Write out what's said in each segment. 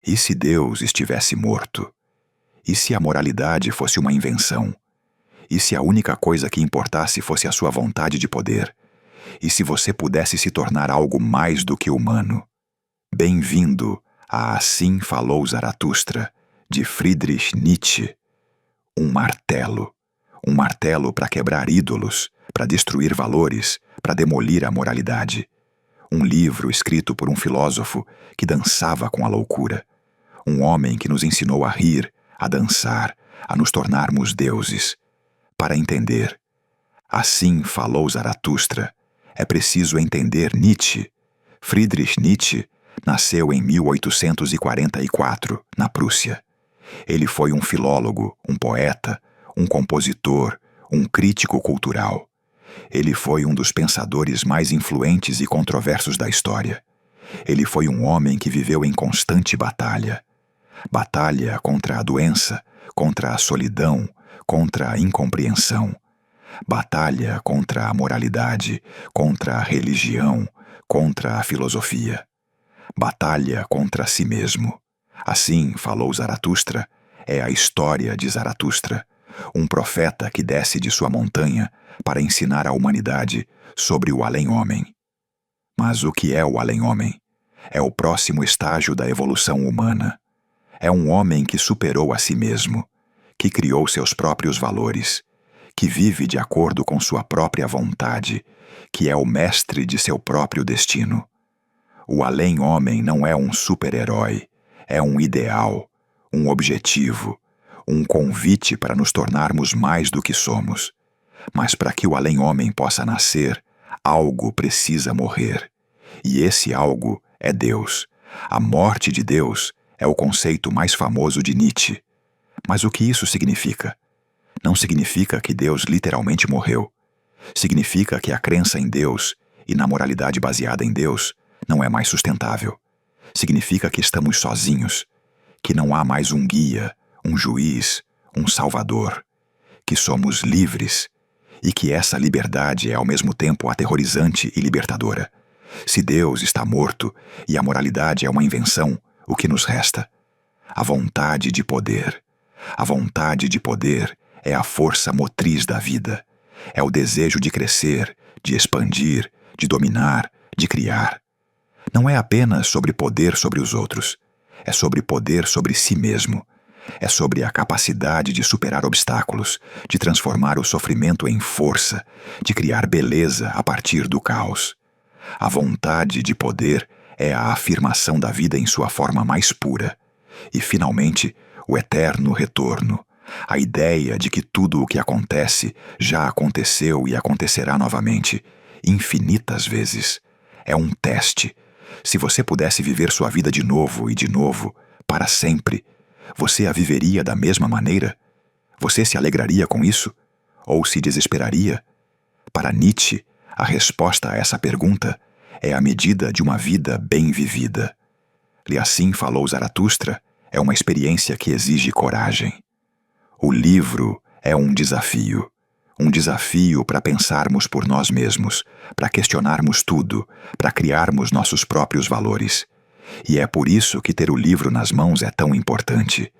E se Deus estivesse morto? E se a moralidade fosse uma invenção? E se a única coisa que importasse fosse a sua vontade de poder? E se você pudesse se tornar algo mais do que humano? Bem-vindo a Assim Falou Zaratustra, de Friedrich Nietzsche. Um martelo para quebrar ídolos, para destruir valores, para demolir a moralidade. Um livro escrito por um filósofo que dançava com a loucura. Um homem que nos ensinou a rir, a dançar, a nos tornarmos deuses. Para entender Assim Falou Zaratustra, é preciso entender Nietzsche. Friedrich Nietzsche nasceu em 1844, na Prússia. Ele foi um filólogo, um poeta, um compositor, um crítico cultural. Ele foi um dos pensadores mais influentes e controversos da história. Ele foi um homem que viveu em constante batalha. Batalha contra a doença, contra a solidão, contra a incompreensão. Batalha contra a moralidade, contra a religião, contra a filosofia. Batalha contra si mesmo. Assim falou Zaratustra, é a história de Zaratustra, um profeta que desce de sua montanha para ensinar à humanidade sobre o além-homem. Mas o que é o além-homem? É o próximo estágio da evolução humana. É um homem que superou a si mesmo, que criou seus próprios valores, que vive de acordo com sua própria vontade, que é o mestre de seu próprio destino. O além-homem não é um super-herói, é um ideal, um objetivo, um convite para nos tornarmos mais do que somos. Mas para que o além-homem possa nascer, algo precisa morrer. E esse algo é Deus. A morte de Deus é o conceito mais famoso de Nietzsche. Mas o que isso significa? Não significa que Deus literalmente morreu. Significa que a crença em Deus e na moralidade baseada em Deus não é mais sustentável. Significa que estamos sozinhos, que não há mais um guia, um juiz, um salvador, que somos livres e que essa liberdade é ao mesmo tempo aterrorizante e libertadora. Se Deus está morto e a moralidade é uma invenção, o que nos resta? A vontade de poder. A vontade de poder é a força motriz da vida. É o desejo de crescer, de expandir, de dominar, de criar. Não é apenas sobre poder sobre os outros. É sobre poder sobre si mesmo. É sobre a capacidade de superar obstáculos, de transformar o sofrimento em força, de criar beleza a partir do caos. A vontade de poder é a afirmação da vida em sua forma mais pura. E, finalmente, o eterno retorno. A ideia de que tudo o que acontece já aconteceu e acontecerá novamente, infinitas vezes. É um teste. Se você pudesse viver sua vida de novo e de novo, para sempre, você a viveria da mesma maneira? Você se alegraria com isso? Ou se desesperaria? Para Nietzsche, a resposta a essa pergunta é a medida de uma vida bem vivida. E Assim Falou Zaratustra é uma experiência que exige coragem. O livro é um desafio para pensarmos por nós mesmos, para questionarmos tudo, para criarmos nossos próprios valores. E é por isso que ter o livro nas mãos é tão importante.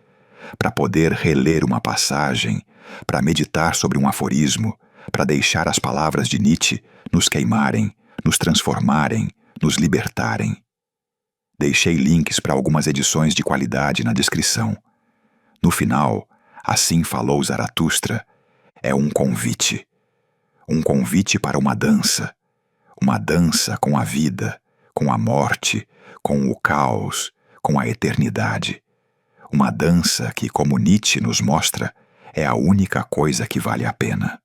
Para poder reler uma passagem, para meditar sobre um aforismo, para deixar as palavras de Nietzsche nos queimarem, nos transformarem, nos libertarem. Deixei links para algumas edições de qualidade na descrição. No final, Assim Falou Zaratustra é um convite para uma dança com a vida, com a morte, com o caos, com a eternidade. Uma dança que, como Nietzsche nos mostra, é a única coisa que vale a pena.